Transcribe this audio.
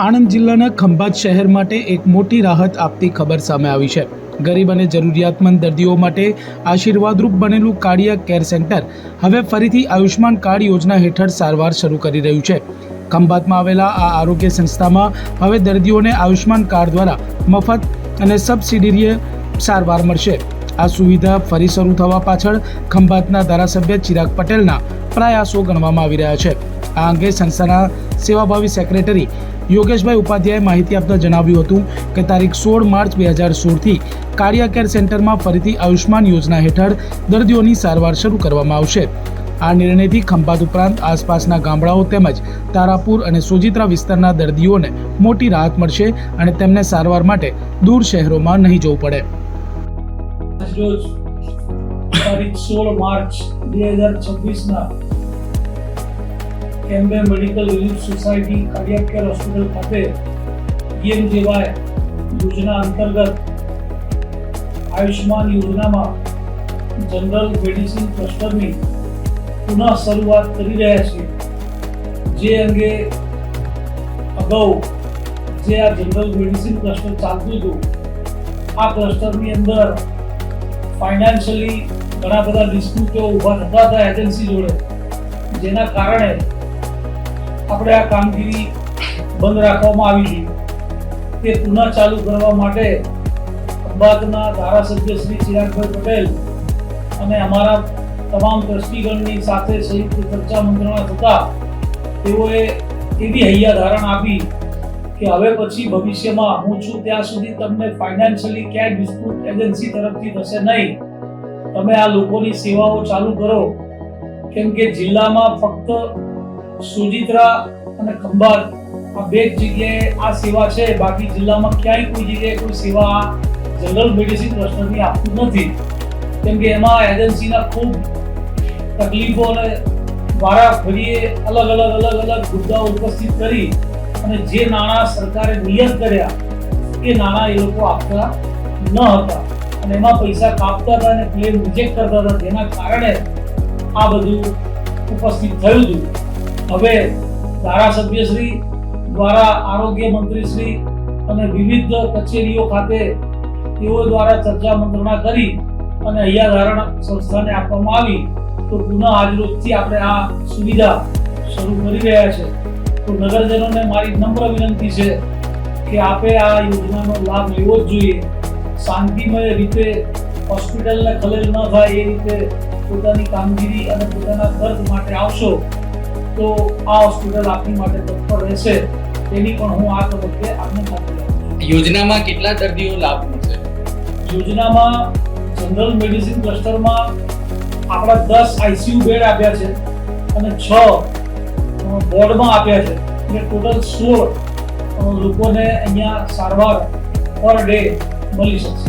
આણંદ જિલ્લાના ખંભાત શહેર માટે એક મોટી રાહત આપતી ખબર સામે આવી છે। ગરીબ અને જરૂરિયાતમંદ દર્દીઓ માટે આશીર્વાદરૂપ બનેલું કાર્ડિયાક કેર સેન્ટર હવે ફરીથી આયુષ્માન કાર્ડ યોજના હેઠળ સારવાર શરૂ કરી રહ્યું છે। ખંભાતમાં આવેલા આ આરોગ્ય સંસ્થામાં હવે દર્દીઓને આયુષ્માન કાર્ડ દ્વારા મફત અને સબસિડીય સારવાર મળશે। આ સુવિધા ફરી શરૂ થવા પાછળ ખંભાતના ધારાસભ્ય ચિરાગ પટેલના પ્રયાસો ગણવામાં આવી રહ્યા છે। આ અંગે સંસ્થાના સેવાભાવી સેક્રેટરી યોગેશભાઈ ઉપાધ્યાયે માહિતી આપતા જણાવ્યું હતું કે તારીખ 16 માર્ચ 2016થી કાર્ડિયાક કેર સેન્ટરમાં ફરીથી આયુષ્માન યોજના હેઠળ દર્દીઓની સારવાર શરૂ કરવામાં આવશે। આ નિર્ણયથી ખંભાત ઉપરાંત આસપાસના ગામડાઓ તેમજ તારાપુર અને સોજિત્રા વિસ્તારના દર્દીઓને મોટી રાહત મળશે અને તેમને સારવાર માટે દૂર શહેરોમાં નહીં જવું પડે। તારીખ 16 માર્ચ 2026ના Cambay medical relief society cardiac care hospital ખાતે પીએમજેવાય યોજના અંતર્ગત આયુષ્માન યોજનામાં જનરલ મેડિસિન ક્લસ્ટરની પુનઃ શરૂઆત કરી રહ્યા છીએ। જે અંગે અગાઉ જે આ જનરલ મેડિસિન ક્લસ્ટર ચાલતું હતું, આ ક્લસ્ટરની અંદર ફાઇનાન્શિયલી ઘણા બધા ડિસ્પ્યુટો ઊભા થતા હતા એજન્સી જોડે, જેના કારણે આપણે આ કામગીરી બંધ રાખવામાં આવી હતી। તે પુનઃ ચાલુ કરવા માટે ખંભાતના ધારાસભ્ય શ્રી ચિરાગભાઈ પટેલ અને અમારા તમામ ટ્રસ્ટીગણની સાથે સંયુક્ત ચર્ચા મંત્રણા થતા તેઓએ એવી હૈયાધારણ આપી કે હવે પછી ભવિષ્યમાં હું છું ત્યાં સુધી તમને ફાઇનાન્શિયલી ક્યાંય ડિસ્પ્યુટ એજન્સી તરફથી થશે નહીં। તમે આ લોકોની સેવાઓ ચાલુ કરો, કેમ કે જિલ્લામાં ફક્ત સોજિત્રા અને ખંભાત આ બે જગ્યાએ આ સેવા છે, બાકી જિલ્લામાં ક્યાંય કોઈ જગ્યાએ કોઈ સેવા જનરલ મેડિસિન ક્લસ્ટરની આપતું નથી। કેમ કે એમાં એજન્સીના ખૂબ તકલીફો અને વારાફરીએ અલગ અલગ મુદ્દાઓ ઉપસ્થિત કરી અને જે નાણાં સરકારે નિયત કર્યા એ નાણાં એ લોકો આપતા ન હતા અને એમાં પૈસા કાપતા હતા અને ક્લેમ રિજેક્ટ કરતા હતા, જેના કારણે આ બધું ઉપસ્થિત થયું હતું। હવે ધારાસભ્યશ્રી દ્વારા આરોગ્ય મંત્રીશ્રી અને વિવિધ કચેરીઓ ખાતે તેઓ દ્વારા ચર્ચા મંત્રણા કરી અને હૈયાધારણ સંસ્થાને આપવામાં આવી, તો પુનઃ આજરોજથી આપણે આ સુવિધા શરૂ કરી રહ્યા છે। તો નગરજનોને મારી નમ્ર વિનંતી છે કે આપે આ યોજનાનો લાભ લેવો જ જોઈએ। શાંતિમય રીતે હોસ્પિટલને ખલેલ ન થાય એ રીતે પોતાની કામગીરી અને પોતાના ખર્ચ માટે આવશો તો આ હોસ્પિટલ આપની માટે તત્પર રહેશે, તેની પણ હું આ તબક્કે આપને ખાતરી આપું છું। યોજનામાં કેટલા દર્દીઓ લાભ મળશે? યોજનામાં જનરલ મેડિસિન ક્લસ્ટરમાં આપણા 10 આઈસીયુ બેડ આપ્યા છે અને 6 બોર્ડમાં આપ્યા છે, એટલે ટોટલ 16 લોકોને અહીંયા સારવાર પર ડે મળી શકશે।